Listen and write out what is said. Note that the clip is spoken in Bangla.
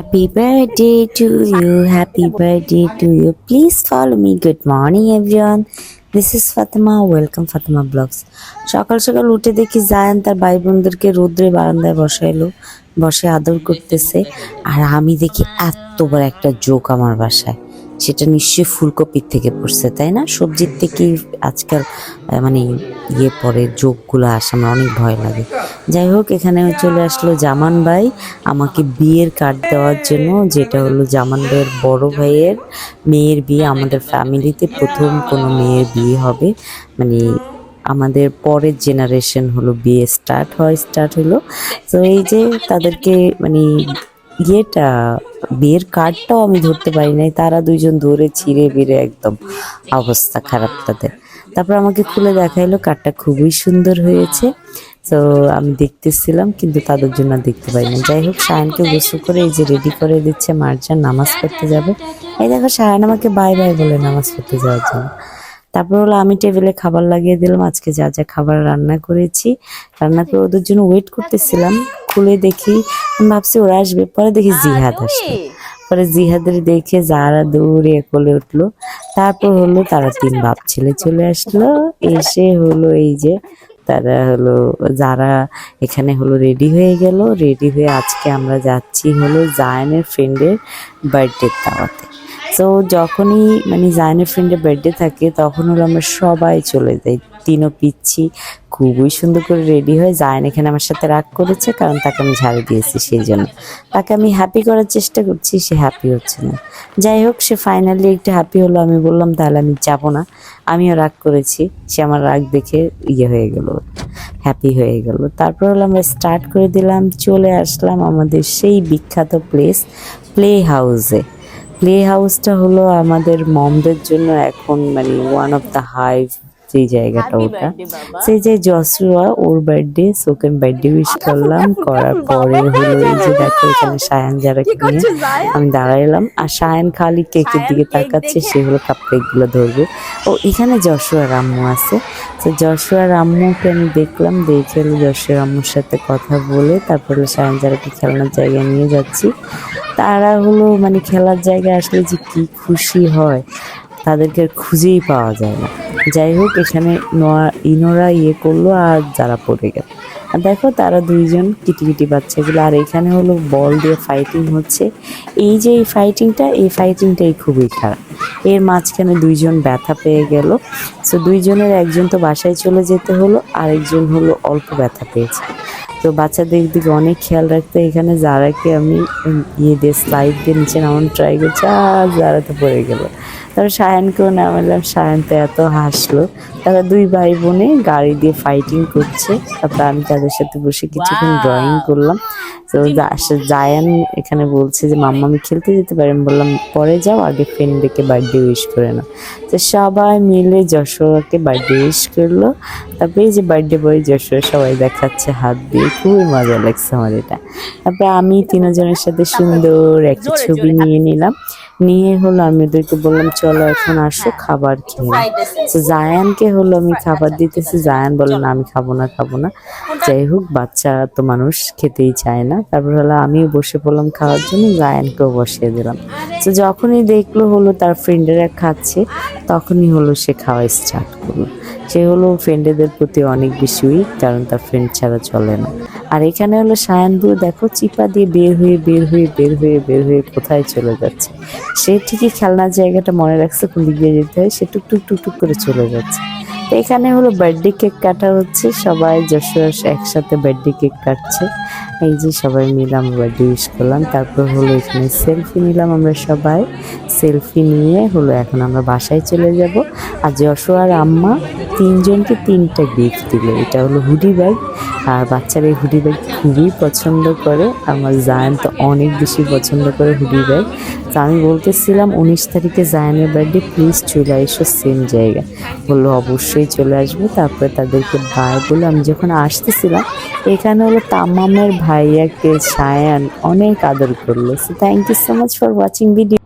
Happy birthday to you, happy birthday to you. Please follow me. Good morning, everyone. This is Fatima. Welcome, Fatima Vlogs. সকাল সকাল উঠে দেখি জায়ান তার ভাই বোনদেরকে রোদ্রে বারান্দায় বসাইলো, বসে আদর করতেছে। আর আমি দেখি এত বড় একটা জোক আমার বাসায়, সেটা নিশ্চয়ই ফুলকপির থেকে পড়ছে, তাই না? সবজির থেকে আজকাল মানে পরে জোকগুলো আসে, আমার অনেক ভয় লাগে। যাই হোক, এখানে চলে আসলো জামান ভাই আমাকে বিয়ের কার্ড দেওয়ার জন্য, যেটা হলো জামান ভাইয়ের বড় ভাইয়ের মেয়ের বিয়ে। আমাদের ফ্যামিলিতে প্রথম কোনো মেয়ের বিয়ে হবে, মানে আমাদের পরের জেনারেশন হলো বিয়ে স্টার্ট হলো। তো এই যে তাদেরকে মানে বিয়ের কার্ডটাও আমি ধরতে পারি নাই, তারা দুইজন ধরে ছিঁড়ে বিড়ে একদম অবস্থা খারাপ তাদের। তারপর আমাকে খুলে দেখাইলো কার্ডটা খুবই সুন্দর হয়েছে। তো আমি দেখতেছিলাম, কিন্তু তাদের জন্য দেখতে পাই না। যাই হোক, সায়ানকে গোসল করে এই যে রেডি করে দিচ্ছে, মার্জান নামাজ পড়তে যাবে। এই দেখো, সায়ান আমাকে বাই বাই বলে নামাজ পড়তে যাওয়ার জন্য। তারপর হলো আমি টেবিলে খাবার লাগিয়ে দিলাম। আজকে যা যা খাবার রান্না করেছি, রান্না করে ওদের জন্য ওয়েট করতেছিলাম। খুলে দেখি, আমি ভাবছি ওরা আসবে, পরে দেখি জিহাদ আসলো। পরে জিহাদের দেখে যারা দৌড়ে কোলে উঠলো। তারপর হলো তারা তিন বাপ ছেলে চলে আসলো। এসে হলো এই যে তারা হলো যারা এখানে হলো রেডি হয়ে গেল। রেডি হয়ে আজকে আমরা যাচ্ছি হলো জায়ানের ফ্রেন্ডের বার্থডে দাওয়াতে। তো যখনই মানে জায়ানের ফ্রেন্ডের বার্থডে থাকে, তখন হলো আমরা সবাই চলে যাই। তিনও পিচ্ছি খুবই সুন্দর করে রেডি হয়। জায়ান এখানে আমার সাথে রাগ করেছে, কারণ তাকে আমি ঝাড়ু দিয়েছি, সেই জন্য তাকে আমি হ্যাপি করার চেষ্টা করছি, সে হ্যাপি হচ্ছে না। যাই হোক, সে ফাইনালি একটু হ্যাপি হলো। আমি বললাম তাহলে আমি যাবো না, আমিও রাগ করেছি। সে আমার রাগ দেখে হয়ে গেল, হ্যাপি হয়ে গেল। তারপর হলো আমরা স্টার্ট করে দিলাম, চলে আসলাম আমাদের সেই বিখ্যাত প্লে হাউসে। প্লে হাউসটা হলো আমাদের মমদের জন্য এখন মানে ওয়ান অফ দ্য হাই যে জায়গাটা, ওটা সেই যে জসুয়া ওর বার্থডে, ওকে বার্থডে উইশ করলাম। করার পরে হলো এই যে দেখো, এখানে সায়ান যারা নিয়ে আমি দাঁড়াইলাম, আর সায়ান খালি কেকের দিকে তাকাচ্ছে, সে হলো কাপকেক গুলো ধরবে। ও এখানে যশোয়ার আম্মু আছে, তো যশোয়ার আম্মুকে আমি দেখলাম, দেখে হলো যশোয়ার আম্মুর সাথে কথা বলে তারপরে সায়ান যারাকে খেলনার জায়গায় নিয়ে যাচ্ছি। তারা হলো মানে খেলার জায়গায় আসলে যে কি খুশি হয়, তাদেরকে খুঁজেই পাওয়া যায় না। যাই হোক, এখানে ইনোরা করলো আর যারা পড়ে গেল। আর দেখো তারা দুইজন কিটিকিটি বাচ্চাগুলো। আর এখানে হলো বল দিয়ে ফাইটিং হচ্ছে। এই যে এই ফাইটিংটাই খুবই খারাপ। এর মাঝখানে দুইজন ব্যথা পেয়ে গেল। তো দুইজনের একজন তো বাসায় চলে যেতে হলো, আরেকজন হলো অল্প ব্যথা পেয়েছে। তো বাচ্চাদের দিকে অনেক খেয়াল রাখতে এখানে যারাকে আমি দিয়ে স্লাইড দিয়ে নিচে নামানো ট্রাই করছি, আর যারা তো পড়ে গেল। তারপর সায়ানকেও নামালাম, সায়ান তো এত হাসলো। তারা দুই ভাই বোনে গাড়ি দিয়ে ফাইটিং করছে। তারপর আমি তাদের সাথে বসে কিছুক্ষণ ড্রয়িং করলাম। তো জায়ান এখানে বলছে যে মাম্মা আমি খেলতে যেতে পারি। আমি বললাম পরে যাও, আগে ফ্রেন্ডকে বার্থডে উইশ করে নাও। তো সবাই মিলে যশোয়াকে বার্থডে উইশ করলো। তারপরে এই যে বার্থডে বয় যশোয়া সবাই দেখাচ্ছে হাত দিয়ে, খুবই মজা লাগছে আমার এটা। তারপরে আমি তিনজনের সাথে সুন্দর একটা ছবি নিয়ে নিলাম। নিয়ে হলো আমি ওদেরকে বললাম চলো এখন আসো খাবার খেয়ে। তো জায়ানকে হলো আমি খাবার দিতেছি, জায়ান বললো না আমি খাবো না। যাই হোক, বাচ্চা তো মানুষ খেতেই চায় না। তারপর হলো আমিও বসে পড়লাম খাওয়ার জন্য, জায়ানকেও বসিয়ে দিলাম। তো যখনই দেখলো হলো তার ফ্রেন্ডেরা খাচ্ছে, তখনই হলো সে খাওয়া স্টার্ট করলো। সে হলো ফ্রেন্ডেদের প্রতি অনেক বেশি উইক, কারণ তার ফ্রেন্ড ছাড়া চলে না। আর এখানে হলো সায়ান বুড়ো দেখো চিপা দিয়ে বের হয়ে কোথায় চলে যাচ্ছে। সে ঠিকই খেলনার জায়গাটা মনে রাখছে কোন দিক দিয়ে যেতে হয়, সে টুকটুক করে চলে যাচ্ছে। তো এখানে হলো বার্থডে কেক কাটা হচ্ছে, সবাই যশোর একসাথে বার্থডে কেক কাটছে। এই যে সবাই মিলে আমরা বার্থডে উইশ করলাম। তারপর হলো এখানে সেলফি নিলাম আমরা সবাই। সেলফি নিয়ে হলো এখন আমরা বাসায় চলে যাব। আর যশোয়ার আম্মা তিনজনকে তিনটা গিফট দিল। এটা হলো হুডি ব্যাগ, আর বাচ্চারা এই হুডি ব্যাগ খুবই পছন্দ করে। আমার জায়ান তো অনেক বেশি পছন্দ করে হুডি ব্যাগ। তো আমি বলতেছিলাম 19 তারিখে জায়ানের বার্থডে, প্লিজ চলে এসো সেম জায়গায়। বললো অবশ্যই চলে আসবো। তারপরে তাদেরকে বাই বলে আমি যখন আসতেছিলাম, এখানে হলো তামামের ভাইয়াকে সায়ান অনেক আদর করলো। So thank you so much for watching video.